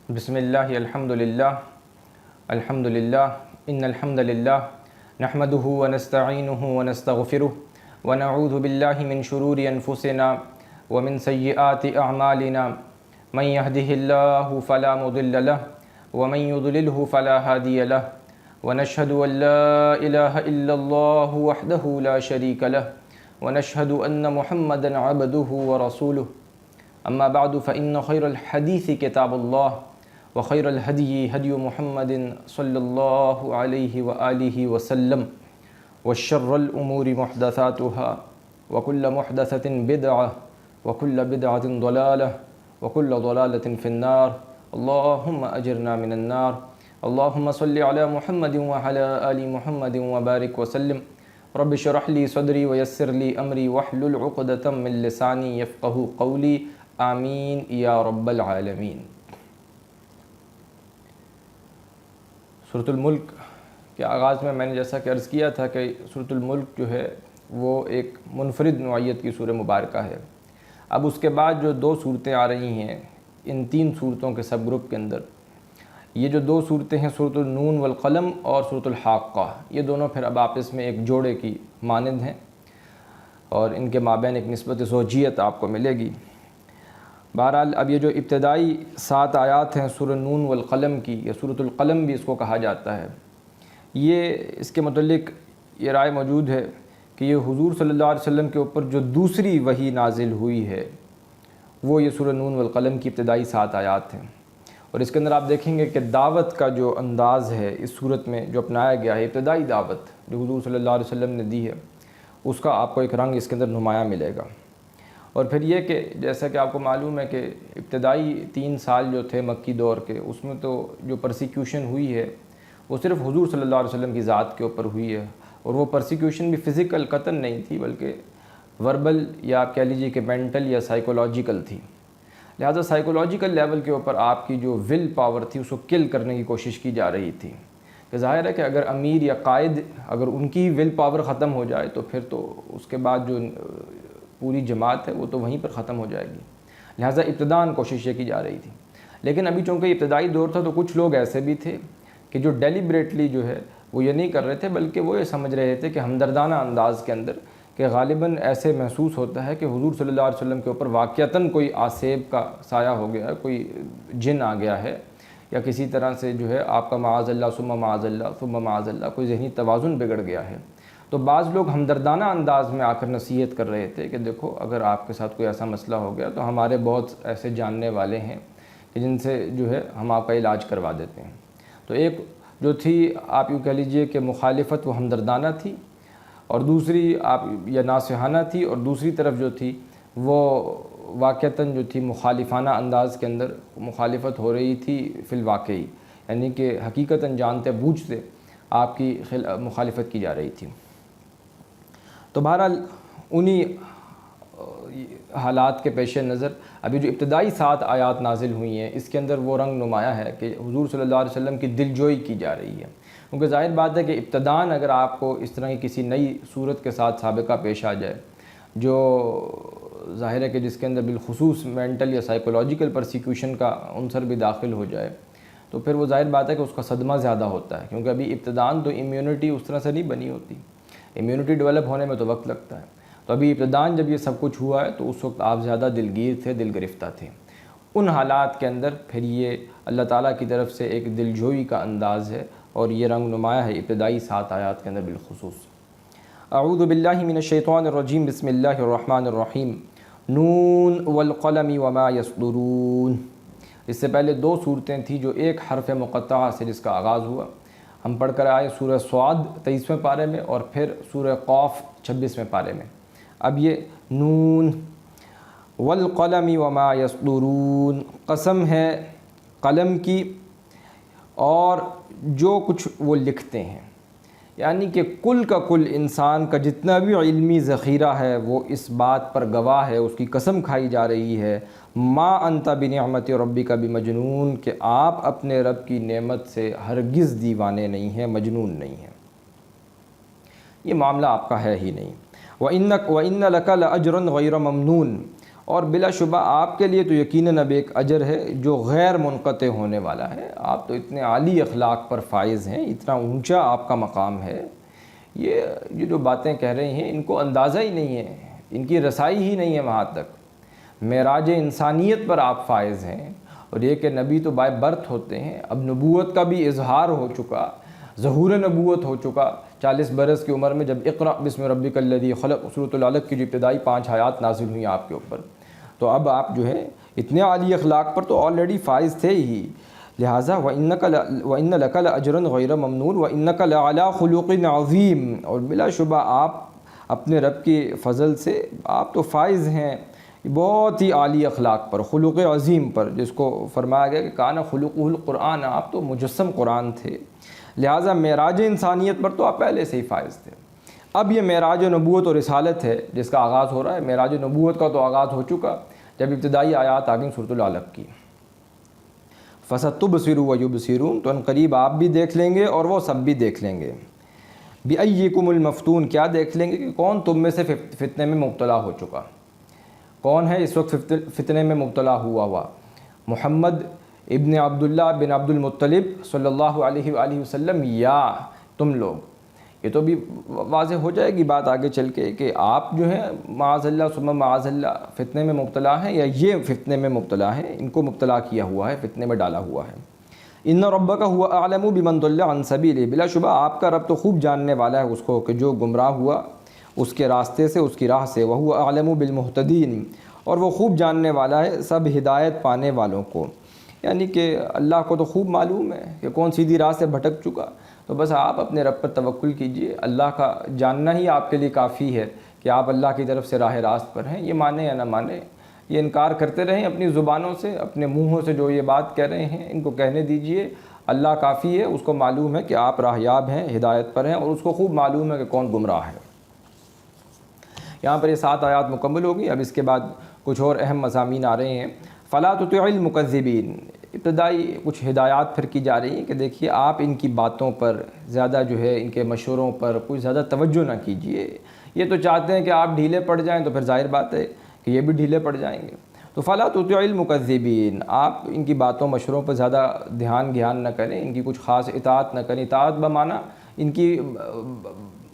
بسم اللہ الحمدللہ الحمدللہ ان الحمدللہ نحمده ونستعینه ونستغفره ونعوذ باللہ من شرور انفسنا ومن سیئات اعمالنا من يهده الله فلا مضل له ومن يضلله فلا هادي له ونشهد ان لا اله الا الله وحده لا شريك له ونشهد ان محمدا عبده ورسوله اما بعد فان خير الحديث كتاب الله وخير الهدي هدي محمد صلى الله عليه وآله وسلم وشر الأمور محدثاتها وكل محدثة بدعة وكل بدعة ضلالة وكل ضلالة في النار اللهم أجرنا من النار اللهم صل على محمد وعلى آل محمد وبارك وسلم رب اشرح لي صدري ويسر لي أمري واحلل عقدة من لساني يفقهوا قولي آمين يا رب العالمين۔ سورۃ الملک کے آغاز میں نے جیسا کہ عرض کیا تھا کہ سورۃ الملک جو ہے وہ ایک منفرد نوعیت کی سورہ مبارکہ ہے۔ اب اس کے بعد جو دو صورتیں آ رہی ہیں ان تین صورتوں کے سب گروپ کے اندر، یہ جو دو صورتیں ہیں سورۃ النون والقلم اور سورۃ الحاقہ، یہ دونوں پھر اب آپس میں ایک جوڑے کی مانند ہیں اور ان کے مابین ایک نسبت زوجیت آپ کو ملے گی۔ بہرحال اب یہ جو ابتدائی 7 آیات ہیں سورۃ النون والقلم کی، یا سورۃ القلم بھی اس کو کہا جاتا ہے، یہ اس کے متعلق یہ رائے موجود ہے کہ یہ حضور صلی اللہ علیہ وسلم کے اوپر جو دوسری وحی نازل ہوئی ہے وہ یہ سورۃ النون والقلم کی ابتدائی 7 آیات ہیں، اور اس کے اندر آپ دیکھیں گے کہ دعوت کا جو انداز ہے اس صورت میں جو اپنایا گیا ہے، ابتدائی دعوت جو حضور صلی اللہ علیہ وسلم نے دی ہے، اس کا آپ کو ایک رنگ اس کے اندر نمایاں ملے گا۔ اور پھر یہ کہ جیسا کہ آپ کو معلوم ہے کہ ابتدائی 3 سال جو تھے مکی دور کے، اس میں تو جو پرسیکیوشن ہوئی ہے وہ صرف حضور صلی اللہ علیہ وسلم کی ذات کے اوپر ہوئی ہے، اور وہ پرسیکیوشن بھی فزیکل قتل نہیں تھی بلکہ وربل یا آپ کہہ لیجیے کہ مینٹل یا سائیکولوجیکل تھی۔ لہٰذا سائیکولوجیکل لیول کے اوپر آپ کی جو ول پاور تھی اس کو کل کرنے کی کوشش کی جا رہی تھی، کہ ظاہر ہے کہ اگر امیر یا قائد اگر ان کی ول پاور ختم ہو جائے تو پھر تو اس کے بعد جو پوری جماعت ہے وہ تو وہیں پر ختم ہو جائے گی، لہٰذا ابتداً کوشش یہ کی جا رہی تھی۔ لیکن ابھی چونکہ ابتدائی دور تھا تو کچھ لوگ ایسے بھی تھے کہ جو ڈیلیبریٹلی جو ہے وہ یہ نہیں کر رہے تھے، بلکہ وہ یہ سمجھ رہے تھے کہ ہمدردانہ انداز کے اندر کہ غالباً ایسے محسوس ہوتا ہے کہ حضور صلی اللہ علیہ وسلم کے اوپر واقعتاً کوئی آسیب کا سایہ ہو گیا ہے، کوئی جن آ گیا ہے، یا کسی طرح سے جو ہے آپ کا معاذ اللہ ثم معاذ اللہ ثم معاذ اللہ کوئی ذہنی توازن بگڑ گیا ہے۔ تو بعض لوگ ہمدردانہ انداز میں آ کر نصیحت کر رہے تھے کہ دیکھو اگر آپ کے ساتھ کوئی ایسا مسئلہ ہو گیا تو ہمارے بہت ایسے جاننے والے ہیں کہ جن سے جو ہے ہم آپ کا علاج کروا دیتے ہیں۔ تو ایک جو تھی آپ یوں کہہ لیجئے کہ مخالفت وہ ہمدردانہ تھی، اور دوسری آپ یا ناصحانہ تھی، اور دوسری طرف جو تھی وہ واقعتاً جو تھی مخالفانہ انداز کے اندر مخالفت ہو رہی تھی فی الواقعی، یعنی کہ حقیقتاً جانتے بوجھتے آپ کی مخالفت کی جا رہی تھی۔ تو بہرحال انہی حالات کے پیش نظر ابھی جو ابتدائی 7 آیات نازل ہوئی ہیں اس کے اندر وہ رنگ نمایاں ہے کہ حضور صلی اللہ علیہ وسلم کی دلجوئی کی جا رہی ہے، کیونکہ ظاہر بات ہے کہ ابتداً اگر آپ کو اس طرح کی کسی نئی صورت کے ساتھ سابقہ پیش آ جائے جو ظاہر ہے کہ جس کے اندر بالخصوص مینٹل یا سائیکولوجیکل پرسیکیوشن کا عنصر بھی داخل ہو جائے، تو پھر وہ ظاہر بات ہے کہ اس کا صدمہ زیادہ ہوتا ہے، کیونکہ ابھی ابتداً تو امیونٹی اس طرح سے نہیں بنی ہوتی، امیونٹی ڈیولپ ہونے میں تو وقت لگتا ہے۔ تو ابھی ابتداً جب یہ سب کچھ ہوا ہے تو اس وقت آپ زیادہ دلگیر تھے، دل گرفتہ تھے۔ ان حالات کے اندر پھر یہ اللہ تعالیٰ کی طرف سے ایک دلجوئی کا انداز ہے، اور یہ رنگ نمایاں ہے ابتدائی 7 آیات کے اندر بالخصوص۔ اعوذ باللہ من الشیطان الرجیم، بسم اللہ الرحمن الرحیم، نون والقلم وما یسطرون۔ اس سے پہلے 2 صورتیں تھیں جو ایک حرف مقطعہ سے جس کا آغاز ہوا، ہم پڑھ کر آئے سورہ صاد 23ویں پارے میں، اور پھر سورہ قاف 26ویں پارے میں۔ اب یہ نون والقلم وما یسطرون، قسم ہے قلم کی اور جو کچھ وہ لکھتے ہیں، یعنی کہ کل کا کل انسان کا جتنا بھی علمی ذخیرہ ہے وہ اس بات پر گواہ ہے، اس کی قسم کھائی جا رہی ہے، ما انت بنعمت ربک بمجنون، کہ آپ اپنے رب کی نعمت سے ہرگز دیوانے نہیں ہیں، مجنون نہیں ہیں، یہ معاملہ آپ کا ہے ہی نہیں۔ وَإِنَّ لَكَ لَأَجْرًا غَيْرَ مَمْنُونٍ، اور بلا شبہ آپ کے لیے تو یقیناً اب ایک اجر ہے جو غیر منقطع ہونے والا ہے۔ آپ تو اتنے عالی اخلاق پر فائز ہیں، اتنا اونچا آپ کا مقام ہے، یہ جو باتیں کہہ رہے ہیں ان کو اندازہ ہی نہیں ہے، ان کی رسائی ہی نہیں ہے وہاں تک۔ معراج انسانیت پر آپ فائز ہیں، اور یہ کہ نبی تو بائی برتھ ہوتے ہیں، اب نبوت کا بھی اظہار ہو چکا، ظہور نبوت ہو چکا 40 برس کی عمر میں، جب اقرأ بسم ربک الذی خلق سورۃ العلق کی جو ابتدائی 5 آیات نازل ہوئیں آپ کے اوپر، تو اب آپ جو ہے اتنے عالی اخلاق پر تو آلریڈی فائز تھے ہی، لہٰذا وَإِنَّ لَكَ لَأَجْرًا غَيْرَ مَمْنُونٍ وَإِنَّكَ لَعَلَىٰ خُلُقٍ عَظِيمٍ، اور بلا شبہ آپ اپنے رب کے فضل سے آپ تو فائز ہیں بہت ہی عالی اخلاق پر، خلق عظیم پر، جس کو فرمایا گیا کہ کان خلقہ القرآن، آپ تو مجسم قرآن تھے، لہٰذا معراج انسانیت پر تو آپ پہلے سے ہی فائز تھے۔ اب یہ معراج نبوت اور رسالت ہے جس کا آغاز ہو رہا ہے۔ معراج نبوت کا تو آغاز ہو چکا جب ابتدائی آیات آ گئیں سورۃ العلق کی، فَسَتُبْصِرُ وَيُبْصِرُونَ، تو ان قریب آپ بھی دیکھ لیں گے اور وہ سب بھی دیکھ لیں گے۔ بِأَيِّكُمُ الْمَفْتُونُ، کیا دیکھ لیں گے کہ کون تم میں سے فتنے میں مبتلا ہو چکا، کون ہے اس وقت فتنے میں مبتلا ہوا۔ محمد ابن عبداللہ بن عبد المطلب صلی اللہ علیہ وآلہ وسلم، یا تم لوگ، یہ تو بھی واضح ہو جائے گی بات آگے چل کے کہ آپ جو ہیں معاذ اللہ ثم معاذ اللہ فتنے میں مبتلا ہیں، یا یہ فتنے میں مبتلا ہیں، ان کو مبتلا کیا ہوا ہے، فتنے میں ڈالا ہوا ہے۔ ان ربک هو اعلم بمن ضل عن سبیلہ، بلا شبہ آپ کا رب تو خوب جاننے والا ہے اس کو کہ جو گمراہ ہوا اس کے راستے سے، اس کی راہ سے، وہو اعلم بالمہتدین، اور وہ خوب جاننے والا ہے سب ہدایت پانے والوں کو، یعنی کہ اللہ کو تو خوب معلوم ہے کہ کون سیدھی راہ سے بھٹک چکا، تو بس آپ اپنے رب پر توکل کیجئے، اللہ کا جاننا ہی آپ کے لیے کافی ہے کہ آپ اللہ کی طرف سے راہ راست پر ہیں، یہ مانیں یا نہ مانیں، یہ انکار کرتے رہیں اپنی زبانوں سے، اپنے منہوں سے جو یہ بات کہہ رہے ہیں ان کو کہنے دیجئے، اللہ کافی ہے، اس کو معلوم ہے کہ آپ راہیاب ہیں، ہدایت پر ہیں، اور اس کو خوب معلوم ہے کہ کون گمراہ ہے۔ یہاں پر یہ 7 آیات مکمل ہوگی، اب اس کے بعد کچھ اور اہم مضامین آ رہے ہیں۔ فَلَا تُطِعِ الْمُكَذِّبِينَ، ابتدائی کچھ ہدایات پھر کی جا رہی ہیں کہ دیکھیے آپ ان کی باتوں پر زیادہ جو ہے، ان کے مشوروں پر کوئی زیادہ توجہ نہ کیجیے، یہ تو چاہتے ہیں کہ آپ ڈھیلے پڑ جائیں، تو پھر ظاہر بات ہے کہ یہ بھی ڈھیلے پڑ جائیں گے، تو فَلَا تُطِعِ الْمُكَذِّبِينَ، آپ ان کی باتوں مشوروں پر زیادہ دھیان نہ کریں، ان کی کچھ خاص اطاعت نہ کریں، اطاعت بمعنی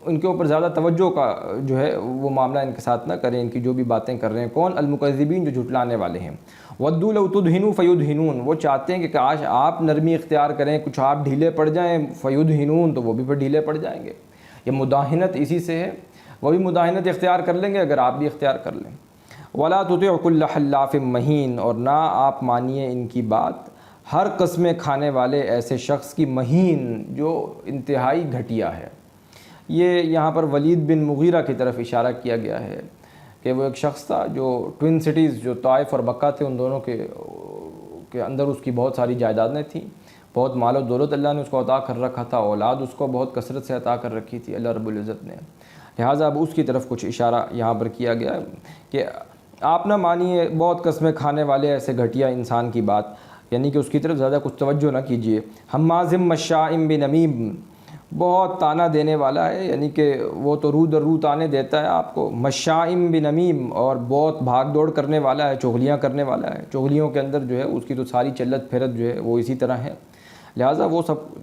ان کے اوپر زیادہ توجہ کا جو ہے وہ معاملہ ان کے ساتھ نہ کریں، ان کی جو بھی باتیں کر رہے ہیں، کون؟ المکذبین، جو جھٹلانے والے ہیں۔ وَدُّوا لَوْ تُدْهِنُوا فَيُدْهِنُونَ، وہ چاہتے ہیں کہ کاش آپ نرمی اختیار کریں، کچھ آپ ڈھیلے پڑ جائیں، فَيُدْهِنُونَ، تو وہ بھی پھر ڈھیلے پڑ جائیں گے۔ یہ مداہنت اسی سے ہے، وہ بھی مداہنت اختیار کر لیں گے اگر آپ بھی اختیار کر لیں۔ وَلَا تُطِعْ كُلَّ حَلَّافٍ مَّهِينٍ، اور نہ آپ مانیے ان کی بات ہر قسمیں کھانے والے ایسے شخص کی، مہین، جو انتہائی گھٹیا ہے۔ یہ یہاں پر ولید بن مغیرہ کی طرف اشارہ کیا گیا ہے کہ وہ ایک شخص تھا جو ٹوئن سٹیز، جو طائف اور مکہ تھے، ان دونوں کے اندر اس کی بہت ساری جائیدادیں تھیں، بہت مال و دولت اللہ نے اس کو عطا کر رکھا تھا، اولاد اس کو بہت کثرت سے عطا کر رکھی تھی اللہ رب العزت نے، لہٰذا اب اس کی طرف کچھ اشارہ یہاں پر کیا گیا کہ آپ نہ مانیے بہت قسمیں کھانے والے ایسے گھٹیا انسان کی بات، یعنی کہ اس کی طرف زیادہ کچھ توجہ نہ کیجیے۔ حمازٍ مشاء بنمیم، بہت تانا دینے والا ہے، یعنی کہ وہ تو رو در رو تانے دیتا ہے آپ کو، مشاء بنمیم، اور بہت بھاگ دوڑ کرنے والا ہے، چغلیاں کرنے والا ہے، چغلیوں کے اندر جو ہے اس کی تو ساری چلت پھرت جو ہے وہ اسی طرح ہے، لہٰذا وہ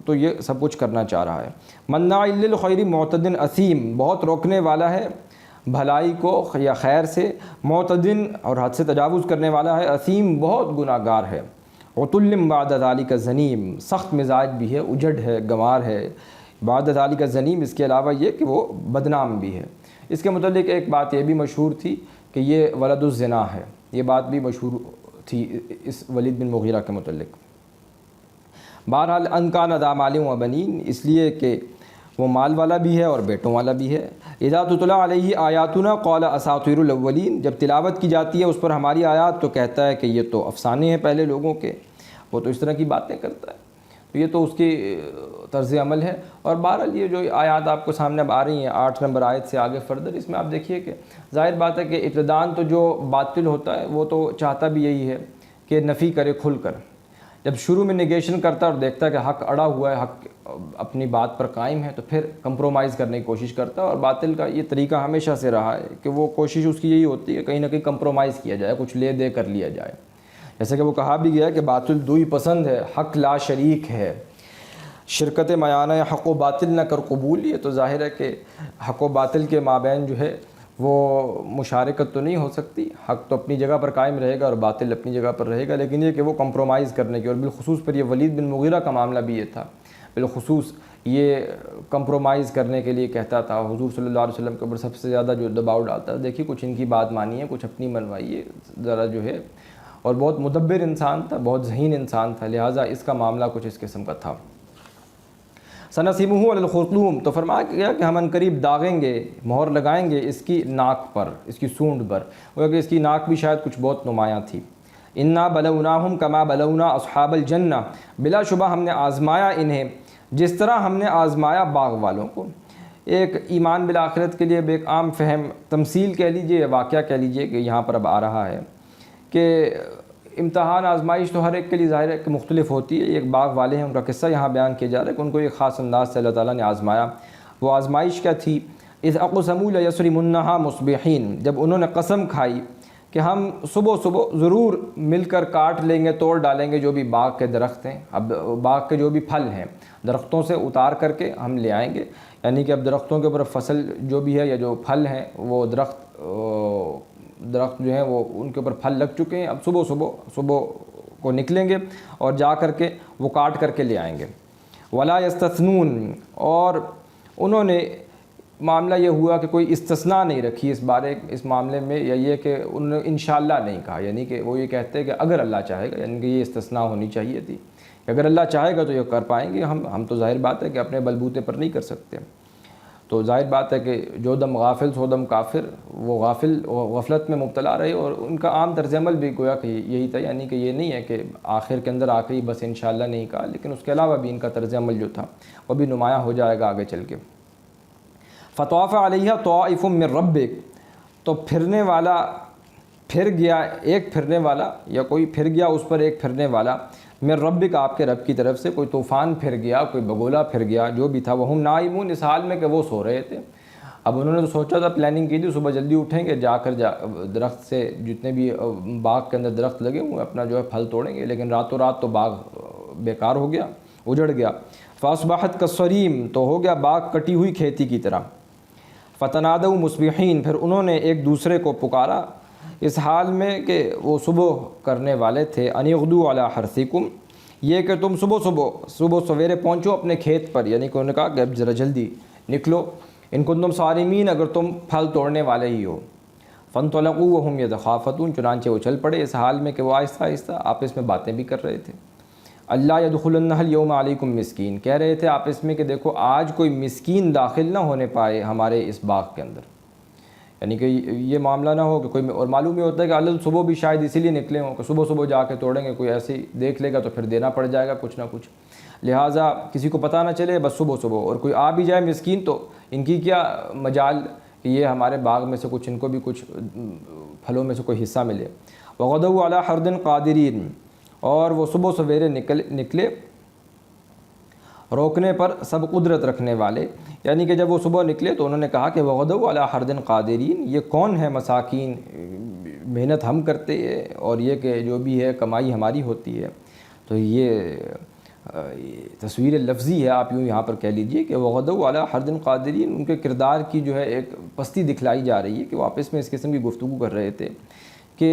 یہ سب کچھ کرنا چاہ رہا ہے۔ مناع للخیر معتد اثیم، بہت روکنے والا ہے بھلائی کو یا خیر سے، معتد، اور حد سے تجاوز کرنے والا ہے، اثیم، بہت گناہ گار ہے، عتل بعد ذلک زنیم، سخت مزاج بھی ہے، اجڑ ہے، گنوار ہے، بعد ذلک زنیم، اس کے علاوہ یہ کہ وہ بدنام بھی ہے۔ اس کے متعلق ایک بات یہ بھی مشہور تھی کہ یہ ولد الزنا ہے، یہ بات بھی مشہور تھی اس ولید بن مغیرہ کے متعلق۔ بہرحال ان کان ذا مال و بنین، اس لیے کہ وہ مال والا بھی ہے اور بیٹوں والا بھی ہے۔ اذا تتلی علیہ آیاتنا قال اساطیر الاولین، جب تلاوت کی جاتی ہے اس پر ہماری آیات تو کہتا ہے کہ یہ تو افسانے ہیں پہلے لوگوں کے، وہ تو اس طرح کی باتیں کرتا ہے، تو یہ تو اس کی طرز عمل ہے۔ اور بہرحال یہ جو آیات آپ کو سامنے اب آ رہی ہیں 8 نمبر آیت سے آگے فردر، اس میں آپ دیکھیے کہ ظاہر بات ہے کہ ابتداءً تو جو باطل ہوتا ہے وہ تو چاہتا بھی یہی ہے کہ نفی کرے کھل کر، جب شروع میں نیگیشن کرتا ہے اور دیکھتا ہے کہ حق اڑا ہوا ہے، حق اپنی بات پر قائم ہے، تو پھر کمپرومائز کرنے کی کوشش کرتا ہے. اور باطل کا یہ طریقہ ہمیشہ سے رہا ہے کہ وہ کوشش اس کی یہی ہوتی ہے کہیں نہ کہیں کمپرومائز کیا جائے، کچھ لے دے کر لیا جائے. جیسے کہ وہ کہا بھی گیا کہ باطل دوئی پسند ہے، حق لا شریک ہے. شرکت میانہ حق و باطل نہ کر قبول. یہ تو ظاہر ہے کہ حق و باطل کے مابین جو ہے وہ مشارکت تو نہیں ہو سکتی. حق تو اپنی جگہ پر قائم رہے گا اور باطل اپنی جگہ پر رہے گا، لیکن یہ کہ وہ کمپرومائز کرنے کی، اور بالخصوص پر یہ ولید بن مغیرہ کا معاملہ بھی یہ تھا، بالخصوص یہ کمپرومائز کرنے کے لیے کہتا تھا. حضور صلی اللہ علیہ وسلم کے اوپر سب سے زیادہ جو دباؤ ڈالتا ہے، دیکھیے کچھ ان کی بات مانیے، کچھ اپنی منوائیے ذرا جو ہے. اور بہت مدبر انسان تھا، بہت ذہین انسان تھا، لہٰذا اس کا معاملہ کچھ اس قسم کا تھا. سنسمہ علی الخرطوم، تو فرمایا گیا کہ ہم عنقریب داغیں گے، مہر لگائیں گے اس کی ناک پر، اس کی سونڈ پر. وہ کہ اس کی ناک بھی شاید کچھ بہت نمایاں تھی. انا بلوناہم کما بلونا اصحاب الجنہ، بلا شبہ ہم نے آزمایا انہیں جس طرح ہم نے آزمایا باغ والوں کو. ایک ایمان بالآخرت کے لیے ایک عام فہم تمثیل کہہ لیجئے، واقعہ کہہ لیجئے کہ یہاں پر اب آ رہا ہے کہ امتحان آزمائش تو ہر ایک کے لیے ظاہر ہے کہ مختلف ہوتی ہے. ایک باغ والے ہیں، ان کا قصہ یہاں بیان کیا جا رہا ہے کہ ان کو ایک خاص انداز سے اللہ تعالیٰ نے آزمایا. وہ آزمائش کیا تھی؟ اذ اقسموا لیصرمنھا مصبحین، جب انہوں نے قسم کھائی کہ ہم صبح صبح ضرور مل کر کاٹ لیں گے، توڑ ڈالیں گے جو بھی باغ کے درخت ہیں. اب باغ کے جو بھی پھل ہیں درختوں سے اتار کر کے ہم لے آئیں گے، یعنی کہ اب درختوں کے اوپر فصل جو بھی ہے یا جو پھل ہیں وہ درخت جو ہیں وہ ان کے اوپر پھل لگ چکے ہیں. اب صبح کو نکلیں گے اور جا کر کے وہ کاٹ کر کے لے آئیں گے. ولا یستثنون، اور انہوں نے معاملہ یہ ہوا کہ کوئی استثناء نہیں رکھی اس معاملے میں، یا یہ کہ انہوں نے انشاءاللہ نہیں کہا، یعنی کہ وہ یہ کہتے ہیں کہ اگر اللہ چاہے گا، یعنی کہ یہ استثناء ہونی چاہیے تھی کہ اگر اللہ چاہے گا تو یہ کر پائیں گے. ہم تو ظاہر بات ہے کہ اپنے بلبوتے پر نہیں کر سکتے. تو ظاہر بات ہے کہ جو دم غافل سو دم کافر، وہ غفلت میں مبتلا رہے. اور ان کا عام طرز عمل بھی گویا کہ یہی تھا، یعنی کہ یہ نہیں ہے کہ آخر کے اندر آ کے ہی بس انشاءاللہ نہیں کہا، لیکن اس کے علاوہ بھی ان کا طرز عمل جو تھا وہ بھی نمایاں ہو جائے گا آگے چل کے. فطاف علیہ طائف من ربک، تو پھرنے والا پھر گیا، ایک پھرنے والا یا کوئی پھر گیا اس پر ایک پھرنے والا، من ربک، آپ کے رب کی طرف سے. کوئی طوفان پھر گیا، کوئی بگولا پھر گیا، جو بھی تھا. وہم نائمون، اس حال میں کہ وہ سو رہے تھے. اب انہوں نے تو سوچا تھا، پلاننگ کی تھی صبح جلدی اٹھیں گے، جا درخت سے جتنے بھی باغ کے اندر درخت لگے ہوئے اپنا جو ہے پھل توڑیں گے، لیکن راتوں رات تو باغ بیکار ہو گیا، اجڑ گیا. فاصبحت کالصریم، تو ہو گیا باغ کٹی ہوئی کھیتی کی طرح. فتنادوا مصبحین، پھر انہوں نے ایک دوسرے کو پکارا اس حال میں کہ وہ صبح کرنے والے تھے. ان اغدوا علی حرثکم، یہ کہ تم صبح سویرے پہنچو اپنے کھیت پر، یعنی کہ انہوں نے کہا کہ اب ذرا جلدی نکلو. ان کنتم صارمین، اگر تم پھل توڑنے والے ہی ہو. فانطلقوا وهم يتخافتون، چنانچہ وہ چل پڑے اس حال میں کہ وہ آہستہ آہستہ آپس میں باتیں بھی کر رہے تھے. اللہ يدخلنها اليوم علیکم مسکین، کہہ رہے تھے آپس میں کہ دیکھو آج کوئی مسکین داخل نہ ہونے پائے ہمارے اس باغ کے اندر. یعنی کہ یہ معاملہ نہ ہو کہ کوئی، اور معلوم ہی ہوتا ہے کہ علل صبح بھی شاید اسی لیے نکلے ہوں کہ صبح جا کے توڑیں گے، کوئی ایسے ہی دیکھ لے گا تو پھر دینا پڑ جائے گا کچھ نہ کچھ، لہٰذا کسی کو پتہ نہ چلے بس صبح. اور کوئی آ بھی جائے مسکین تو ان کی کیا مجال کہ یہ ہمارے باغ میں سے کچھ ان کو بھی کچھ پھلوں میں سے کوئی حصہ ملے. وغدوا علی حرد قادرین، اور وہ صبح سویرے نکلے روکنے پر سب قدرت رکھنے والے. یعنی کہ جب وہ صبح نکلے تو انہوں نے کہا کہ وغدوا علی حرد قادرین، یہ کون ہے مساکین، محنت ہم کرتے ہیں اور یہ کہ جو بھی ہے کمائی ہماری ہوتی ہے. تو یہ تصویر لفظی ہے، آپ یوں یہاں پر کہہ لیجئے کہ وغدوا علی حرد قادرین، ان کے کردار کی جو ہے ایک پستی دکھلائی جا رہی ہے کہ وہ آپس میں اس قسم کی گفتگو کر رہے تھے کہ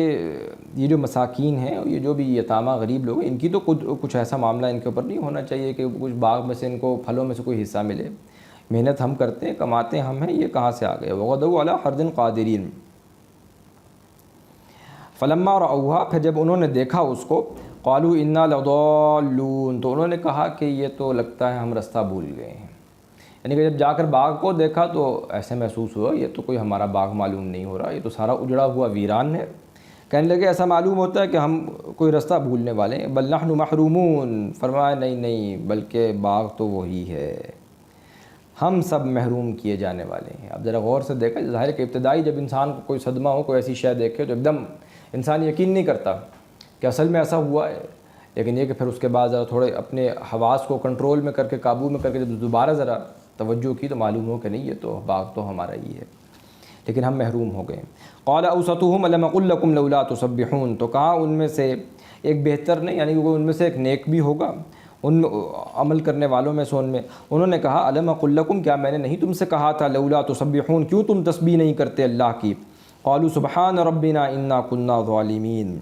یہ جو مساکین ہیں، یہ جو بھی یتامہ غریب لوگ ہیں، ان کی تو کچھ ایسا معاملہ ان کے اوپر نہیں ہونا چاہیے کہ کچھ باغ میں سے ان کو پھلوں میں سے کوئی حصہ ملے. محنت ہم کرتے ہیں، کماتے ہم ہیں، یہ کہاں سے آ گئے. وغدوا علی حرد قادرین. فلما رأوها، پھر جب انہوں نے دیکھا اس کو، قالوا انا لضالون، تو انہوں نے کہا کہ یہ تو لگتا ہے ہم رستہ بھول گئے ہیں. یعنی کہ جب جا کر باغ کو دیکھا تو ایسے محسوس ہوا یہ تو کوئی ہمارا باغ معلوم نہیں ہو رہا، یہ تو سارا اجڑا ہوا ویران ہے. کہنے لگے ایسا معلوم ہوتا ہے کہ ہم کوئی رستہ بھولنے والے ہیں. بل نحن محرومون، فرمایا نہیں بلکہ باغ تو وہی ہے، ہم سب محروم کیے جانے والے ہیں. اب ذرا غور سے دیکھا، ظاہر کہ ابتدائی جب انسان کو کوئی صدمہ ہو، کوئی ایسی شے دیکھے تو ایک دم انسان یقین نہیں کرتا کہ اصل میں ایسا ہوا ہے. لیکن یہ کہ پھر اس کے بعد ذرا تھوڑے اپنے حواس کو کنٹرول میں کر کے، قابو میں کر کے جب دوبارہ ذرا توجہ کی تو معلوم ہو کہ نہیں، یہ تو باغ تو ہمارا ہی ہے، لیکن ہم محروم ہو گئے۔ قال اوسطهم الم اقل لكم لولا تسبحون، تو کہا ان میں سے ایک بہتر نہیں، یعنی وہ ان میں سے ایک نیک بھی ہوگا ان عمل کرنے والوں میں سے، انہوں نے کہا الم اقل لكم، کیا میں نے نہیں تم سے کہا تھا لولا تسبحون، کیوں تم تسبیح نہیں کرتے اللہ کی؟ قالوا سبحان ربنا انا كنا ظالمین،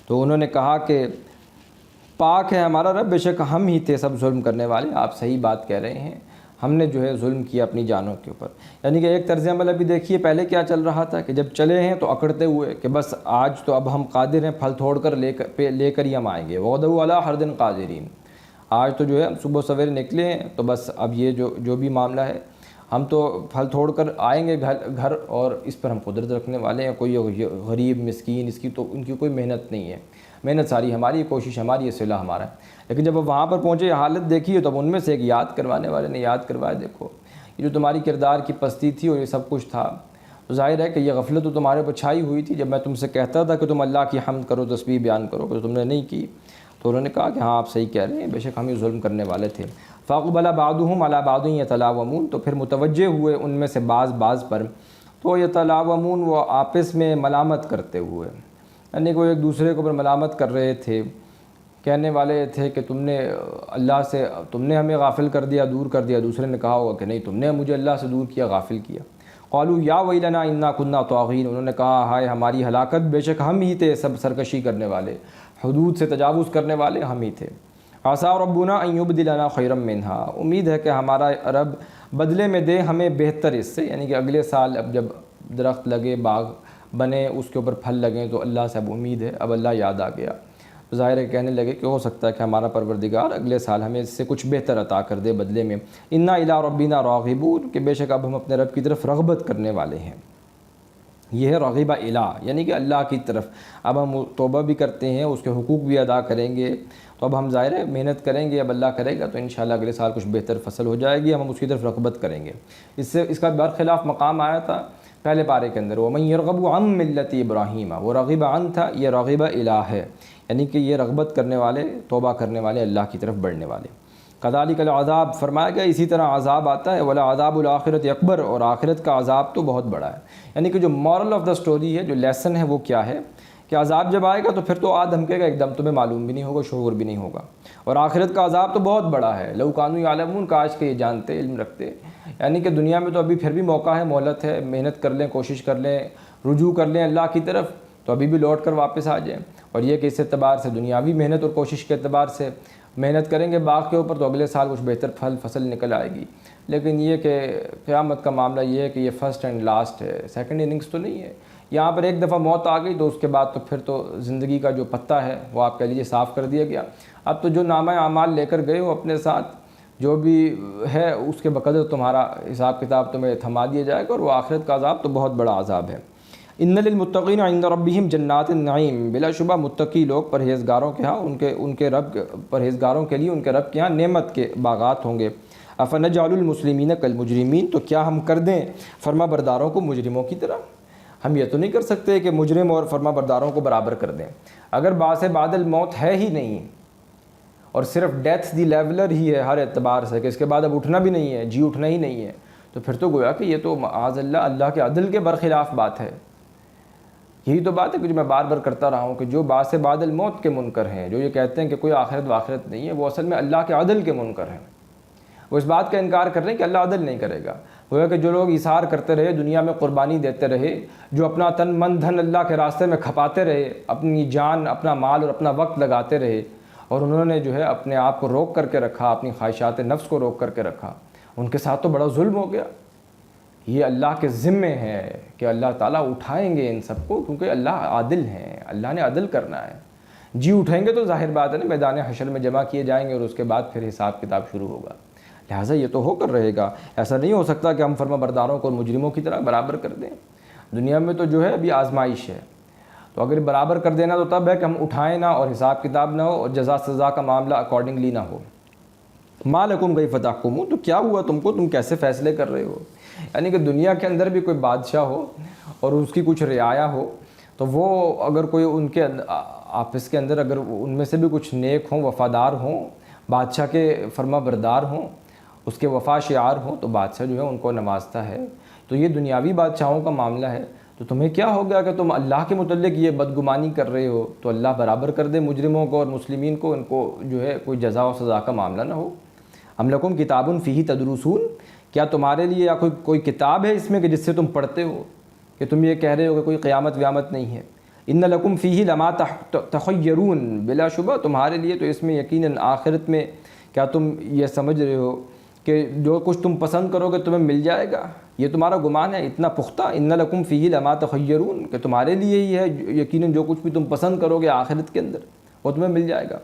تو انہوں نے کہا کہ پاک ہے ہمارا رب، بے شک ہم ہی تھے سب ظلم کرنے والے۔ آپ صحیح بات کہہ رہے ہیں، ہم نے جو ہے ظلم کیا اپنی جانوں کے اوپر۔ یعنی کہ ایک طرز عمل ابھی دیکھیے، پہلے کیا چل رہا تھا کہ جب چلے ہیں تو اکڑتے ہوئے کہ بس آج تو اب ہم قادر ہیں، پھل توڑ کر لے کر ہی ہم آئیں گے، وغدوا علی حرد قادرین، آج تو جو ہے ہم صبح سویرے نکلے ہیں تو بس اب یہ جو بھی معاملہ ہے ہم تو پھل توڑ کر آئیں گے گھر، اور اس پر ہم قدرت رکھنے والے ہیں۔ کوئی غریب مسکین اس کی تو ان کی کوئی محنت نہیں ہے، محنت ساری ہماری، کوشش ہماری، یہ صلہ ہمارا ہے۔ لیکن جب اب وہاں پر پہنچے حالت دیکھیے تو اب ان میں سے ایک یاد کروانے والے نے یاد کروایا، دیکھو یہ جو تمہاری کردار کی پستی تھی اور یہ سب کچھ تھا، تو ظاہر ہے کہ یہ غفلت تو تمہارے اوپر چھائی ہوئی تھی۔ جب میں تم سے کہتا تھا کہ تم اللہ کی حمد کرو، تسبیح بیان کرو، تو تم نے نہیں کی، تو انہوں نے کہا کہ ہاں آپ صحیح کہہ رہے ہیں، بے شک ہم ہی ظلم کرنے والے تھے۔ فاقبل بعضهم على بعض يتلاومون، تو پھر متوجہ ہوئے ان میں سے بعض پر، تو یتلاومون وہ آپس میں ملامت کرتے ہوئے، یعنی کہ ایک دوسرے کے اوپر ملامت کر رہے تھے، کہنے والے تھے کہ تم نے اللہ سے، تم نے ہمیں غافل کر دیا، دور کر دیا۔ دوسرے نے کہا ہوگا کہ نہیں، تم نے مجھے اللہ سے دور کیا، غافل کیا۔ قالوا یا ویلنا انا کنا طاغین، انہوں نے کہا ہائے ہماری ہلاکت، بے شک ہم ہی تھے سب سرکشی کرنے والے، حدود سے تجاوز کرنے والے ہم ہی تھے۔ عسى ربنا ان يبدلنا خيرا منها، امید ہے کہ ہمارا رب بدلے میں دے ہمیں بہتر اس سے، یعنی کہ اگلے سال اب جب درخت لگے، باغ بنے، اس کے اوپر پھل لگیں تو اللہ سے اب امید ہے، اب اللہ یاد آ گیا، ظاہر ہے کہنے لگے کہ ہو سکتا ہے کہ ہمارا پروردگار اگلے سال ہمیں اس سے کچھ بہتر عطا کر دے بدلے میں۔ انا الی ربنا راغبون، کہ بے شک اب ہم اپنے رب کی طرف رغبت کرنے والے ہیں۔ یہ ہے رغبہ الہ، یعنی کہ اللہ کی طرف اب ہم توبہ بھی کرتے ہیں، اس کے حقوق بھی ادا کریں گے، تو اب ہم ظاہر ہے محنت کریں گے، اب اللہ کرے گا تو انشاءاللہ اگلے سال کچھ بہتر فصل ہو جائے گی، ہم اس کی طرف رغبت کریں گے۔ اس کا برخلاف مقام آیا تھا پہلے پارے کے اندر، وَمَن يَرْغَبُ عَن مِّلَّةِ إِبْرَاهِيمَ، وہ رغب عن تھا، یہ رغبہ الہ ہے، یعنی کہ یہ رغبت کرنے والے، توبہ کرنے والے، اللہ کی طرف بڑھنے والے۔ کذالک العذاب، فرمایا گیا اسی طرح عذاب آتا ہے، وَلَعَذَابُ الْآخِرَةِ أَكْبَرُ، اور آخرت کا عذاب تو بہت بڑا ہے۔ یعنی کہ جو مورل آف دا سٹوری ہے، جو لیسن ہے، وہ کیا ہے کہ عذاب جب آئے گا تو پھر تو دھمکے گا ایک دم، تمہیں معلوم بھی نہیں ہوگا، شعور بھی نہیں ہوگا، اور آخرت کا عذاب تو بہت بڑا ہے۔ لو کانوا یعلمون، کاش کہ یہ جانتے، علم رکھتے، یعنی کہ دنیا میں تو ابھی پھر بھی موقع ہے، مہلت ہے، محنت کر لیں، کوشش کر لیں، رجوع کر لیں اللہ کی طرف، تو ابھی بھی لوٹ کر واپس آ جائیں۔ اور یہ کہ اس اعتبار سے دنیاوی محنت اور کوشش کے اعتبار سے محنت کریں گے باغ کے اوپر تو اگلے سال کچھ بہتر فصل نکل آئے گی۔ لیکن یہ کہ قیامت کا معاملہ یہ ہے کہ یہ فرسٹ اینڈ لاسٹ ہے، سیکنڈ اننگز تو نہیں ہے۔ یہاں پر ایک دفعہ موت آ گئی تو اس کے بعد تو پھر تو زندگی کا جو پتہ ہے وہ آپ کہہ لیجیے صاف کر دیا گیا۔ اب تو جو نامہ اعمال لے کر گئے ہو اپنے ساتھ، جو بھی ہے اس کے بقدر تمہارا حساب کتاب تمہیں تھما دیا جائے گا، اور وہ آخرت کا عذاب تو بہت بڑا عذاب ہے۔ ان للمتقین عند ربهم جنات النعیم، بلا شبہ متقی لوگ پرہیزگاروں کے ہاں، ان کے رب، پرہیزگاروں کے لیے ان کے رب کے ہاں نعمت کے باغات ہوں گے۔ افنجعل المسلمین کالمجرمین، تو کیا ہم کر دیں فرما برداروں کو مجرموں کی طرح؟ ہم یہ تو نہیں کر سکتے کہ مجرم اور فرما برداروں کو برابر کر دیں۔ اگر باعث بعد الموت ہے ہی نہیں، اور صرف ڈیتھ دی لیولر ہی ہے ہر اعتبار سے، کہ اس کے بعد اب اٹھنا بھی نہیں ہے، جی اٹھنا ہی نہیں ہے، تو پھر تو گویا کہ یہ تو معاذ اللہ کے عدل کے برخلاف بات ہے۔ یہی تو بات ہے کہ جو میں بار بار کرتا رہا ہوں کہ جو باعث بعد الموت کے منکر ہیں، جو یہ کہتے ہیں کہ کوئی آخرت و آخرت نہیں ہے، وہ اصل میں اللہ کے عدل کے منکر ہیں۔ وہ اس بات کا انکار کر رہے ہیں کہ اللہ عدل نہیں کرے گا۔ وہ کہ جو لوگ ایثار کرتے رہے، دنیا میں قربانی دیتے رہے، جو اپنا تن من دھن اللہ کے راستے میں کھپاتے رہے، اپنی جان، اپنا مال اور اپنا وقت لگاتے رہے، اور انہوں نے جو ہے اپنے آپ کو روک کر کے رکھا، اپنی خواہشات نفس کو روک کر کے رکھا، ان کے ساتھ تو بڑا ظلم ہو گیا۔ یہ اللہ کے ذمے ہے کہ اللہ تعالیٰ اٹھائیں گے ان سب کو، کیونکہ اللہ عادل ہیں، اللہ نے عدل کرنا ہے۔ جی اٹھیں گے تو ظاہر بات ہے نا، میدان حشر میں جمع کیے جائیں گے، اور اس کے بعد پھر حساب کتاب شروع ہوگا۔ لہٰذا یہ تو ہو کر رہے گا، ایسا نہیں ہو سکتا کہ ہم فرما برداروں کو مجرموں کی طرح برابر کر دیں۔ دنیا میں تو جو ہے ابھی آزمائش ہے، تو اگر برابر کر دینا تو تب ہے کہ ہم اٹھائیں نہ، اور حساب کتاب نہ ہو، اور جزا سزا کا معاملہ اکارڈنگلی نہ ہو۔ ما لکم کیف تحکمون، تو کیا ہوا تم کو، تم کیسے فیصلے کر رہے ہو؟ یعنی کہ دنیا کے اندر بھی کوئی بادشاہ ہو اور اس کی کچھ رعایا ہو، تو وہ اگر کوئی ان کے آپس کے اندر اگر ان میں سے بھی کچھ نیک ہوں، وفادار ہوں، بادشاہ کے فرما بردار ہوں، اس کے وفا شعار ہوں، تو بادشاہ جو ہے ان کو نوازتا ہے۔ تو یہ دنیاوی بادشاہوں کا معاملہ ہے۔ تو تمہیں کیا ہو گیا کہ تم اللہ کے متعلق یہ بدگمانی کر رہے ہو؟ تو اللہ برابر کر دے مجرموں کو اور مسلمین کو، ان کو جو ہے کوئی جزا و سزا کا معاملہ نہ ہو۔ ام لکم کتاب فیہ تدرسون، کیا تمہارے لیے یا کوئی کتاب ہے اس میں کہ جس سے تم پڑھتے ہو کہ تم یہ کہہ رہے ہو کہ کوئی قیامت ویامت نہیں ہے؟ ان لکم فیہ لما تخیرون، بلا شبہ تمہارے لیے تو اس میں یقیناً آخرت میں کیا تم یہ سمجھ رہے ہو کہ جو کچھ تم پسند کرو گے تمہیں مل جائے گا؟ یہ تمہارا گمان ہے اتنا پختہ، ان لکم فیہ لما تخیرون، کہ تمہارے لیے ہی ہے یقیناً جو کچھ بھی تم پسند کرو گے آخرت کے اندر وہ تمہیں مل جائے گا۔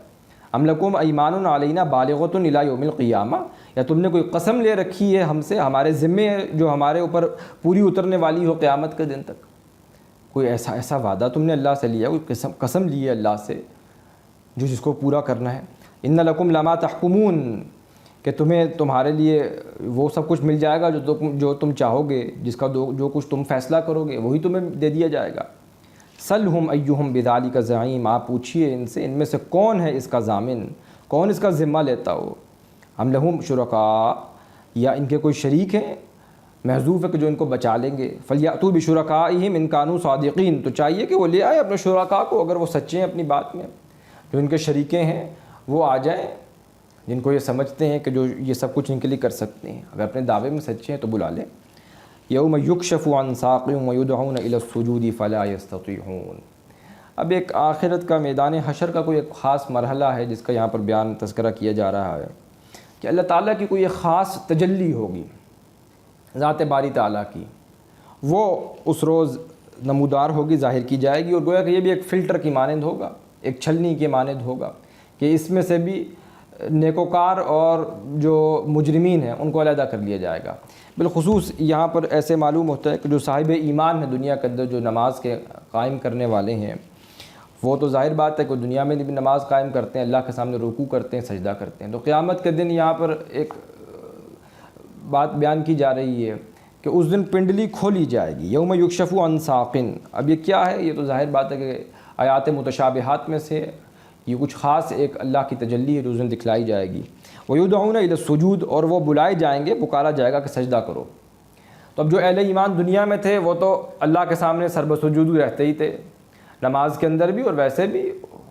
ام لکم ایمان علینا بالغۃ الی یوم القیامہ، یا تم نے کوئی قسم لے رکھی ہے ہم سے، ہمارے ذمے ہے جو ہمارے اوپر پوری اترنے والی ہو قیامت کے دن تک؟ کوئی ایسا وعدہ تم نے اللہ سے لیا، کوئی قسم لی ہے اللہ سے جس کو پورا کرنا ہے؟ ان لکم لما تحکمون، کہ تمہارے لیے وہ سب کچھ مل جائے گا جو تم چاہو گے، جس کا جو کچھ تم فیصلہ کرو گے وہی تمہیں دے دیا جائے گا۔ سلہم ایہم بذالک زعیم، آپ پوچھیے ان سے ان میں سے کون ہے اس کا ضامن، کون اس کا ذمہ لیتا ہو؟ ام لہم شرکاء، یا ان کے کوئی شریک ہیں، محذوف ہے کہ جو ان کو بچا لیں گے۔ فلیأتوا بشرکائہم ان کانوا صادقین، تو چاہیے کہ وہ لے آئے اپنے شرکاء کو اگر وہ سچے ہیں اپنی بات میں، جو ان کے شریکیں ہیں وہ آ جائیں، جن کو یہ سمجھتے ہیں کہ جو یہ سب کچھ ان کے لیے کر سکتے ہیں، اگر اپنے دعوے میں سچے ہیں تو بلا لیں۔ یوم یکشف عن ساق ویدعون الی السجود فلا یستطیعون۔ اب ایک آخرت کا میدان حشر کا کوئی ایک خاص مرحلہ ہے جس کا یہاں پر بیان تذکرہ کیا جا رہا ہے کہ اللہ تعالیٰ کی کوئی ایک خاص تجلی ہوگی، ذات باری تعالیٰ کی، وہ اس روز نمودار ہوگی، ظاہر کی جائے گی، اور گویا کہ یہ بھی ایک فلٹر کی مانند ہوگا، ایک چھلنی کے مانند ہوگا کہ اس میں سے بھی نیکوکار اور جو مجرمین ہیں ان کو علیحدہ کر لیا جائے گا۔ بالخصوص یہاں پر ایسے معلوم ہوتا ہے کہ جو صاحب ایمان ہے دنیا کے اندر، جو نماز کے قائم کرنے والے ہیں، وہ تو ظاہر بات ہے کہ دنیا میں بھی نماز قائم کرتے ہیں، اللہ کے سامنے رکوع کرتے ہیں، سجدہ کرتے ہیں۔ تو قیامت کے دن یہاں پر ایک بات بیان کی جا رہی ہے کہ اس دن پنڈلی کھولی جائے گی، یوم یکشف عن ساق۔ اب یہ کیا ہے؟ یہ تو ظاہر بات ہے کہ آیات متشابہات میں سے یہ کچھ خاص ایک اللہ کی تجلی ہے جو اس دن دکھلائی جائے گی۔ وَيُدْعُونَ إِلَى السُّجُودِ، اور وہ بلائے جائیں گے، پکارا جائے گا کہ سجدہ کرو۔ تو اب جو اہل ایمان دنیا میں تھے وہ تو اللہ کے سامنے سر بسجود رہتے ہی تھے، نماز کے اندر بھی اور ویسے بھی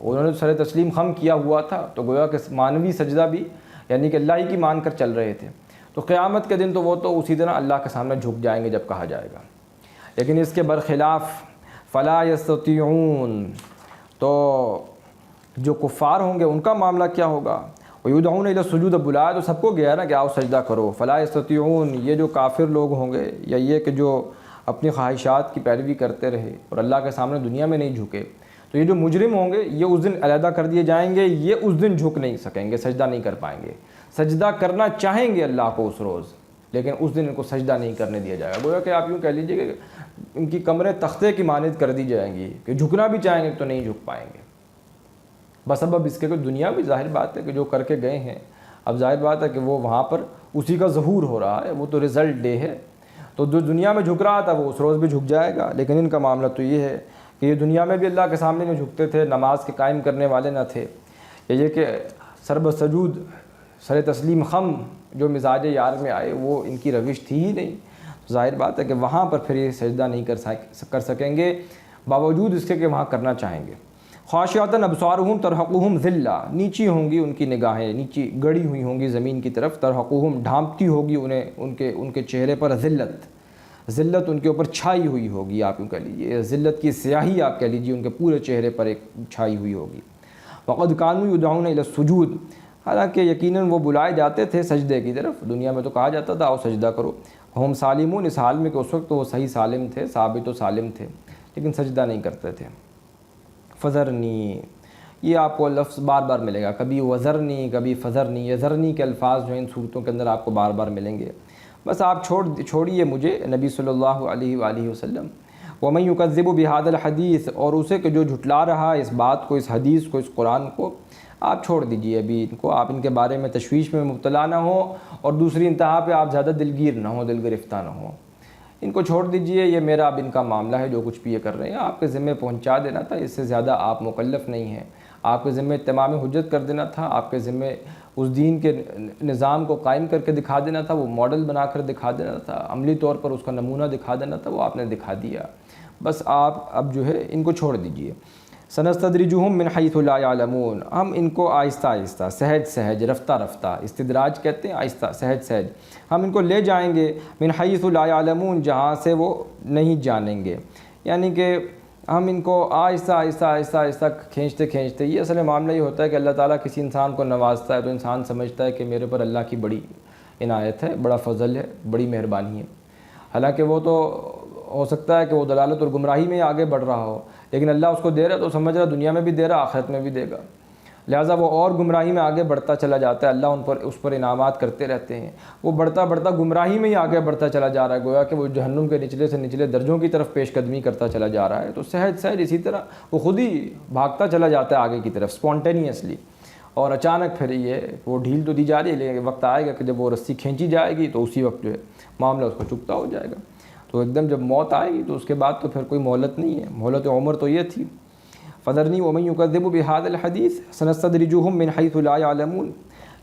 انہوں نے سر تسلیم خم کیا ہوا تھا، تو گویا کہ مانوی سجدہ بھی یعنی کہ اللہ ہی کی مان کر چل رہے تھے۔ تو قیامت کے دن تو وہ تو اسی طرح اللہ کے سامنے جھک جائیں گے جب کہا جائے گا۔ لیکن اس کے برخلاف فلا یستطیعون، تو جو کفار ہوں گے ان کا معاملہ کیا ہوگا؟ وَيُدْعُونَ إِلَى السُّجُودِ، بلایا تو سب کو گیا نا کہ آؤ سجدہ کرو۔ فلا یستطیعون، یہ جو کافر لوگ ہوں گے یا یہ کہ جو اپنی خواہشات کی پیروی کرتے رہے اور اللہ کے سامنے دنیا میں نہیں جھکے، تو یہ جو مجرم ہوں گے یہ اس دن علیحدہ کر دیے جائیں گے، یہ اس دن جھک نہیں سکیں گے، سجدہ نہیں کر پائیں گے۔ سجدہ کرنا چاہیں گے اللہ کو اس روز، لیکن اس دن ان کو سجدہ نہیں کرنے دیا جائے گا۔ گویا کہ آپ یوں کہہ لیجیے کہ ان کی کمریں تختے کی مانند کر دی جائیں گی کہ جھکنا بھی چاہیں گے تو نہیں جھک پائیں گے، بسبب اس کے کہ دنیا بھی ظاہر بات ہے کہ جو کر کے گئے ہیں، اب ظاہر بات ہے کہ وہ وہاں پر اسی کا ظہور ہو رہا ہے، وہ تو رزلٹ ڈے ہے۔ تو جو دنیا میں جھک رہا تھا وہ اس روز بھی جھک جائے گا، لیکن ان کا معاملہ تو یہ ہے کہ یہ دنیا میں بھی اللہ کے سامنے نہیں جھکتے تھے، نماز کے قائم کرنے والے نہ تھے، یہ کہ سر بسجود سر تسلیم خم جو مزاج یار میں آئے وہ ان کی روش تھی ہی نہیں۔ ظاہر بات ہے کہ وہاں پر پھر یہ سجدہ نہیں کر سکیں گے، باوجود اس کے کہ وہاں کرنا چاہیں گے۔ خاشعۃ ابصارہم ترہقہم ذلہ، نیچی ہوں گی ان کی نگاہیں، نیچی گڑی ہوئی ہوں گی زمین کی طرف، ترہقہم ڈھانپتی ہوگی انہیں ان کے چہرے پر ذلت ان کے اوپر چھائی ہوئی ہوگی، آپ یوں کہہ لیجیے ذلت کی سیاہی آپ کہہ لیجیے ان کے پورے چہرے پر ایک چھائی ہوئی ہوگی۔ وقد کانوا یدعون الی السجود، حالانکہ یقیناً وہ بلائے جاتے تھے سجدے کی طرف، دنیا میں تو کہا جاتا تھا آؤ سجدہ کرو، ہم سالمون، اس حال میں کہ اس وقت وہ صحیح سالم تھے، ثابت و سالم تھے، لیکن سجدہ نہیں کرتے تھے۔ فذرنی، یہ آپ کو لفظ بار بار ملے گا، کبھی وذرنی کبھی فذرنی، یہ ذرنی کے الفاظ جو ہیں ان صورتوں کے اندر آپ کو بار بار ملیں گے۔ بس آپ چھوڑیے مجھے نبی صلی اللہ علیہ وآلہ وسلم، ومن یکذب بہذا الحدیث، اور اسے کہ جو جھٹلا رہا اس بات کو، اس حدیث کو، اس قرآن کو، آپ چھوڑ دیجئے ابھی ان کو، آپ ان کے بارے میں تشویش میں مبتلا نہ ہوں، اور دوسری انتہا پہ آپ زیادہ دلگیر نہ ہوں، دل گرفتہ نہ ہوں۔ ان کو چھوڑ دیجئے، یہ میرا اب ان کا معاملہ ہے، جو کچھ بھی یہ کر رہے ہیں آپ کے ذمے پہنچا دینا تھا، اس سے زیادہ آپ مکلف نہیں ہیں، آپ کے ذمے تمام حجت کر دینا تھا، آپ کے ذمے اس دین کے نظام کو قائم کر کے دکھا دینا تھا، وہ ماڈل بنا کر دکھا دینا تھا، عملی طور پر اس کا نمونہ دکھا دینا تھا، وہ آپ نے دکھا دیا، بس آپ اب جو ہے ان کو چھوڑ دیجئے۔ سنستدرجہم من حیث لا یعلمون، ہم ان کو آہستہ آہستہ، سہج سہج، رفتہ رفتہ، استدراج کہتے ہیں آہستہ سہج سہج، ہم ان کو لے جائیں گے من حیث لا یعلمون، جہاں سے وہ نہیں جانیں گے، یعنی کہ ہم ان کو آہستہ آہستہ آہستہ آہستہ کھینچتے کھینچتے، یہ اصل معاملہ یہ ہوتا ہے کہ اللہ تعالیٰ کسی انسان کو نوازتا ہے تو انسان سمجھتا ہے کہ میرے پر اللہ کی بڑی عنایت ہے، بڑا فضل ہے، بڑی مہربانی ہے، حالانکہ وہ تو ہو سکتا ہے کہ وہ دلالت اور گمراہی میں آگے بڑھ رہا ہو، لیکن اللہ اس کو دے رہا ہے تو سمجھ رہا دنیا میں بھی دے رہا، آخرت میں بھی دے گا، لہٰذا وہ اور گمراہی میں آگے بڑھتا چلا جاتا ہے، اللہ اس پر انعامات کرتے رہتے ہیں، وہ بڑھتا بڑھتا گمراہی میں ہی آگے بڑھتا چلا جا رہا ہے، گویا کہ وہ جہنم کے نچلے سے نچلے درجوں کی طرف پیش قدمی کرتا چلا جا رہا ہے، تو سہج سہج اسی طرح وہ خود ہی بھاگتا چلا جاتا ہے آگے کی طرف اسپونٹینیسلی، اور اچانک پھر یہ وہ ڈھیل تو دی جا رہی ہے، لیکن وقت آئے گا کہ جب وہ رسی کھینچی جائے گی تو اسی وقت جو ہے معاملہ اس کو چکتا ہو جائے گا، تو ایک دم جب موت آئے گی تو اس کے بعد تو پھر کوئی مہلت نہیں ہے، مہلت عمر تو یہ تھی۔ فذرنی ومن یکذب بہذا الحدیث سنستدرجہم من حیث لا یعلمون،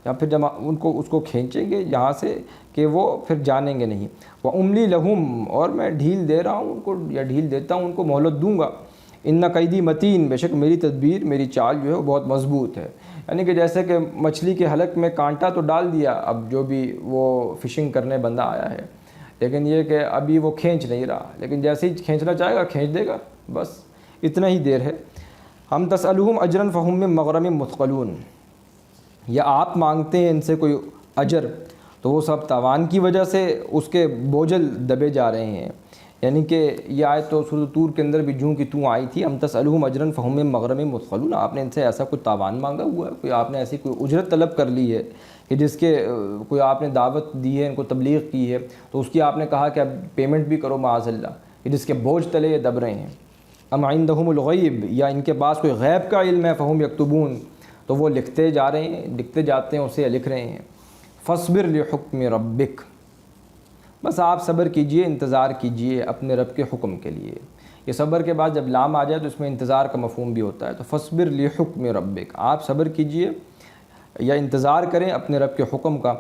یا پھر جب اس کو کھینچیں گے یہاں سے کہ وہ پھر جانیں گے نہیں، واملی لہم، اور میں ڈھیل دے رہا ہوں ان کو، یا ڈھیل دیتا ہوں ان کو، مہلت دوں گا، ان قیدی متین، بے شک میری تدبیر، میری چال جو ہے وہ بہت مضبوط ہے، یعنی کہ جیسے کہ مچھلی کے حلق میں کانٹا تو ڈال دیا، اب جو بھی وہ فشنگ کرنے بندہ آیا ہے، لیکن یہ کہ ابھی وہ کھینچ نہیں رہا، لیکن جیسے ہی کھینچنا چاہے گا کھینچ دے گا، بس اتنا ہی دیر ہے۔ ہم تسألہم اجرا فہم من مغرم مثقلون، یا آپ مانگتے ہیں ان سے کوئی اجر تو وہ سب تاوان کی وجہ سے اس کے بوجھل دبے جا رہے ہیں، یعنی کہ یہ آیت تو سورۃ طور کے اندر بھی جوں کی توں آئی تھی، ہم تسألہم اجرا فہم من مغرم مثقلون، آپ نے ان سے ایسا کوئی تاوان مانگا ہوا ہے، کوئی آپ نے ایسی کوئی اجرت طلب کر لی ہے کہ جس کے کوئی آپ نے دعوت دی ہے، ان کو تبلیغ کی ہے تو اس کی آپ نے کہا کہ اب پیمنٹ بھی کرو معاذ اللہ، کہ جس کے بوجھ تلے یہ دب رہے ہیں۔ ام عندہم الغیب، یا ان کے پاس کوئی غیب کا علم ہے، فہم یکتبون، تو وہ لکھتے جا رہے ہیں، لکھتے جاتے ہیں اسے، لکھ رہے ہیں۔ فاصبر لحکم ربک، بس آپ صبر کیجئے، انتظار کیجئے اپنے رب کے حکم کے لیے، یہ صبر کے بعد جب لام آ جائے تو اس میں انتظار کا مفہوم بھی ہوتا ہے، تو فاصبر لحکم ربک، آپ صبر کیجئے یا انتظار کریں اپنے رب کے حکم کا۔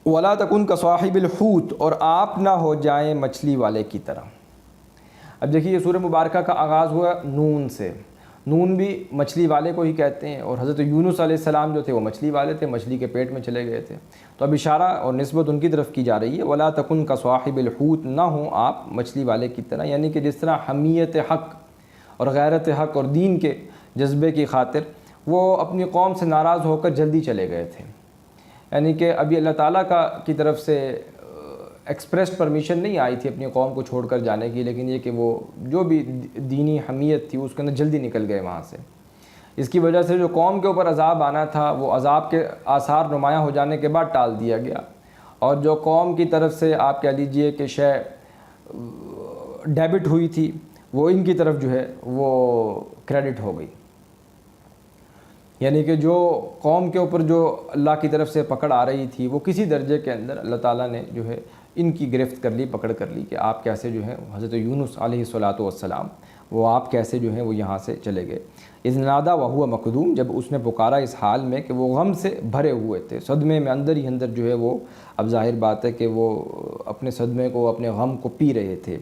ولا تکن کصاحب الحوت، اور آپ نہ ہو جائیں مچھلی والے کی طرح۔ اب دیکھیے یہ سورہ مبارکہ کا آغاز ہوا نون سے، نون بھی مچھلی والے کو ہی کہتے ہیں، اور حضرت یونس علیہ السلام جو تھے وہ مچھلی والے تھے، مچھلی کے پیٹ میں چلے گئے تھے، تو اب اشارہ اور نسبت ان کی طرف کی جا رہی ہے، ولا تکن کصاحب الحوت، نہ ہوں آپ مچھلی والے کی طرح، یعنی کہ جس طرح حمیت حق اور غیرت حق اور دین کے جذبے کی خاطر وہ اپنی قوم سے ناراض ہو کر جلدی چلے گئے تھے، یعنی کہ ابھی اللہ تعالیٰ کی طرف سے ایکسپریس پرمیشن نہیں آئی تھی اپنی قوم کو چھوڑ کر جانے کی، لیکن یہ کہ وہ جو بھی دینی حمیت تھی اس کے اندر جلدی نکل گئے وہاں سے، اس کی وجہ سے جو قوم کے اوپر عذاب آنا تھا وہ عذاب کے آثار نمایاں ہو جانے کے بعد ٹال دیا گیا، اور جو قوم کی طرف سے آپ کہہ لیجئے کہ شے ڈیبٹ ہوئی تھی وہ ان کی طرف جو ہے وہ کریڈٹ ہو گئی، یعنی کہ جو قوم کے اوپر جو اللہ کی طرف سے پکڑ آ رہی تھی وہ کسی درجے کے اندر اللہ تعالیٰ نے جو ہے ان کی گرفت کر لی، پکڑ کر لی، کہ آپ کیسے جو ہیں حضرت یونس علیہ السلام وہ آپ کیسے جو ہیں وہ یہاں سے چلے گئے۔ اذ نادیٰ وہو مکدوم، جب اس نے پکارا اس حال میں کہ وہ غم سے بھرے ہوئے تھے، صدمے میں اندر ہی اندر جو ہے وہ، اب ظاہر بات ہے کہ وہ اپنے صدمے کو، اپنے غم کو پی رہے تھے،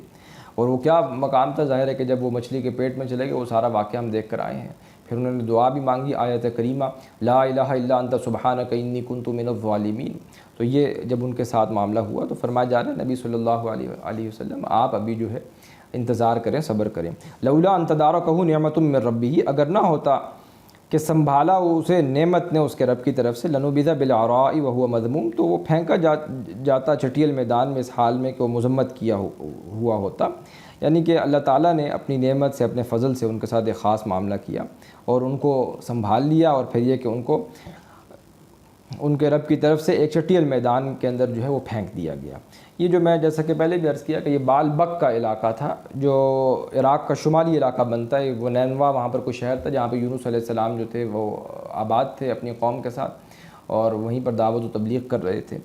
اور وہ کیا مقام تھا، ظاہر ہے کہ جب وہ مچھلی کے پیٹ میں چلے گئے وہ سارا واقعہ ہم دیکھ کر آئے ہیں، پھر انہوں نے دعا بھی مانگی آیت کریمہ لا الہ الا انت سبحانک انی کنت من الظالمین، تو یہ جب ان کے ساتھ معاملہ ہوا تو فرمایا جا رہا ہے نبی صلی اللہ علیہ وسلم آپ ابھی جو ہے انتظار کریں، صبر کریں۔ لولا ان تدارکہ نعمت من ربہ، اگر نہ ہوتا کہ سنبھالا اسے نعمت نے اس کے رب کی طرف سے، لنبذ بالعراء وہو مذموم، تو وہ پھینکا جاتا چٹیل میدان میں اس حال میں کہ وہ مذمت کیا ہوا ہوتا، یعنی کہ اللہ تعالیٰ نے اپنی نعمت سے، اپنے فضل سے ان کے ساتھ ایک خاص معاملہ کیا اور ان کو سنبھال لیا، اور پھر یہ کہ ان کو ان کے رب کی طرف سے ایک چٹیل میدان کے اندر جو ہے وہ پھینک دیا گیا۔ یہ جو میں جیسا کہ پہلے بھی عرض کیا کہ یہ بال بک کا علاقہ تھا جو عراق کا شمالی علاقہ بنتا ہے، وہ نینوا وہاں پر کوئی شہر تھا جہاں پہ یونس علیہ السلام جو تھے وہ آباد تھے اپنی قوم کے ساتھ، اور وہیں پر دعوت و تبلیغ کر رہے تھے۔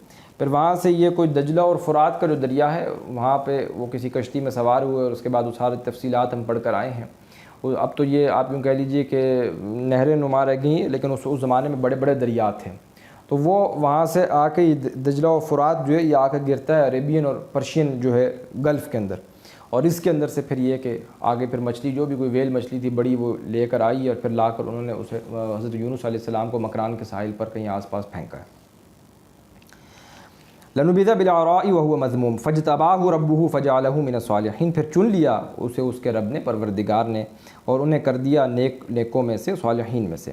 پھر وہاں سے یہ کوئی دجلہ اور فرات کا جو دریا ہے وہاں پہ وہ کسی کشتی میں سوار ہوئے اور اس کے بعد وہ ساری تفصیلات ہم پڑھ کر آئے ہیں. اب تو یہ آپ یوں کہہ لیجئے کہ نہریں نما رہ گئی ہیں، لیکن اس زمانے میں بڑے بڑے دریا تھے. تو وہ وہاں سے آ کے دجلہ و فرات جو ہے یہ آ کے گرتا ہے عربین اور پرشین جو ہے گلف کے اندر، اور اس کے اندر سے پھر یہ کہ آگے پھر مچھلی جو بھی کوئی ویل مچھلی تھی بڑی وہ لے کر آئی اور پھر لا کر انہوں نے اسے حضرت یونس علیہ السلام کو مکران کے ساحل پر کہیں آس پاس پھینکا ہے. لَنُبِذَ بِالْعَرَاءِ وَهُوَ مَذْمُومٌ فَاجْتَبَاهُ رَبُّهُ فَجَعَلَهُ مِنَ الصَّالِحِينَ. پھر چن لیا اسے اس کے رب نے، پروردگار نے، اور انہیں کر دیا نیکوں میں سے، صالحین میں سے.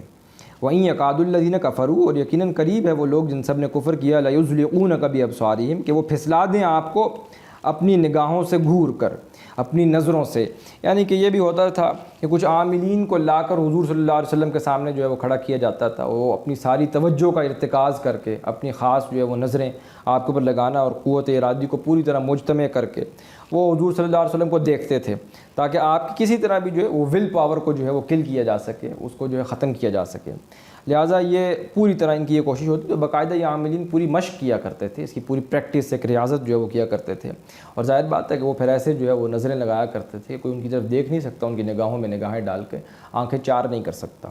وَإِن يَكَادُ الَّذِينَ كَفَرُوا، اور یقیناً قریب ہے وہ لوگ جن سب نے کفر کیا، لَيُزْلِقُونَكَ بِأَبْصَارِهِمْ، کہ وہ پھسلا دیں آپ کو اپنی نگاہوں سے گھور کر، اپنی نظروں سے. یعنی کہ یہ بھی ہوتا تھا کہ کچھ عاملین کو لا کر حضور صلی اللہ علیہ وسلم کے سامنے جو ہے وہ کھڑا کیا جاتا تھا، وہ اپنی ساری توجہ کا ارتکاز کر کے اپنی خاص جو ہے وہ نظریں آپ کے اوپر لگانا اور قوت ارادی کو پوری طرح مجتمع کر کے وہ حضور صلی اللہ علیہ وسلم کو دیکھتے تھے، تاکہ آپ کی کسی طرح بھی جو ہے وہ ول پاور کو جو ہے وہ کل کیا جا سکے، اس کو جو ہے ختم کیا جا سکے. لہٰذا یہ پوری طرح ان کی یہ کوشش ہوتی ہے. تو باقاعدہ یہ عاملین پوری مشق کیا کرتے تھے، اس کی پوری پریکٹس ایک ریاضت جو ہے وہ کیا کرتے تھے. اور ظاہر بات ہے کہ وہ پھر ایسے جو ہے وہ نظریں لگایا کرتے تھے، کوئی ان کی طرف دیکھ نہیں سکتا، ان کی نگاہوں میں نگاہیں ڈال کے آنکھیں چار نہیں کر سکتا.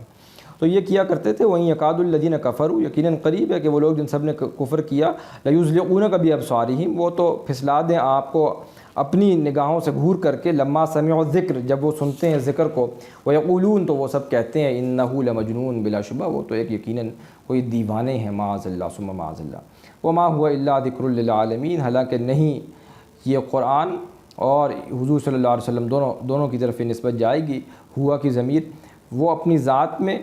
تو یہ کیا کرتے تھے. وہیں یکاد الذین کفروا، یقیناً قریب ہے کہ وہ لوگ جن سب نے کفر کیا، لیزلقونک بابصارہم، وہ تو پھسلا دیں آپ کو اپنی نگاہوں سے گھور کر کے. لما سمعوا الذکر، جب وہ سنتے ہیں ذکر کو. ویقولون، تو وہ سب کہتے ہیں انہ لمجنون، بلا شبہ وہ تو ایک یقیناً کوئی دیوانے ہیں. معاذ اللہ ثم معاذ اللہ. وما هو الا ذکر للعالمین، حالانکہ نہیں یہ قرآن اور حضور صلی اللہ علیہ وسلم دونوں کی طرف نسبت جائے گی. ہوا کی ضمیر وہ اپنی ذات میں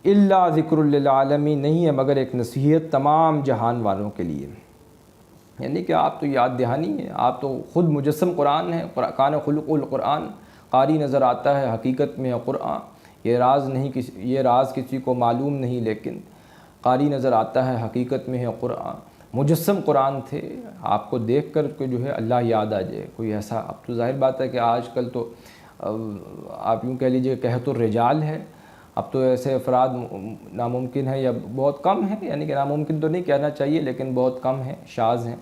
الا ذکر للعالمین نہیں ہے مگر ایک نصیحت تمام جہان والوں کے لیے. یعنی کہ آپ تو یاد دہانی ہیں، آپ تو خود مجسم قرآن ہیں. کان خلق القرآن، قاری نظر آتا ہے حقیقت میں ہے قرآن. یہ راز کسی کو معلوم نہیں، لیکن قاری نظر آتا ہے حقیقت میں ہے قرآن. مجسم قرآن تھے، آپ کو دیکھ کر کے جو ہے اللہ یاد آ جائے کوئی ایسا. اب تو ظاہر بات ہے کہ آج کل تو آپ یوں کہہ لیجئے قحط الرجال ہے. اب تو ایسے افراد ناممکن ہیں یا بہت کم ہیں، یعنی کہ ناممکن تو نہیں کہنا چاہیے لیکن بہت کم ہیں، شاذ ہیں.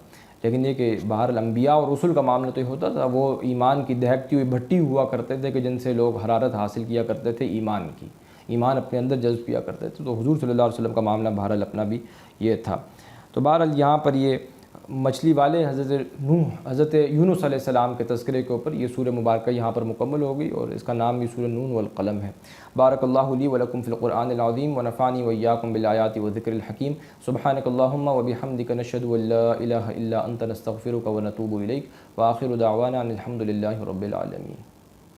لیکن یہ کہ باہر انبیاء اور رسل کا معاملہ تو یہ ہوتا تھا، وہ ایمان کی دہکتی ہوئی بھٹی ہوا کرتے تھے کہ جن سے لوگ حرارت حاصل کیا کرتے تھے ایمان کی، ایمان اپنے اندر جذب کیا کرتے تھے. تو حضور صلی اللہ علیہ وسلم کا معاملہ بہرحال اپنا بھی یہ تھا. تو بہرحال یہاں پر یہ مچھلی والے حضرت یونس علیہ السلام کے تذکرے کے اوپر یہ سورہ مبارکہ یہاں پر مکمل ہو گئی، اور اس کا نام بھی سورہ نون والقلم ہے. بارک اللہ لی ولکم فی القرآن العظیم ونفعنی وایاکم بالآیات والذکر الحکیم. سبحانک اللہم وبحمدک نشہد ان لا الہ الا انت نستغفرک ونتوب الیک. وآخر دعوانا ان الحمد للہ رب العالمین.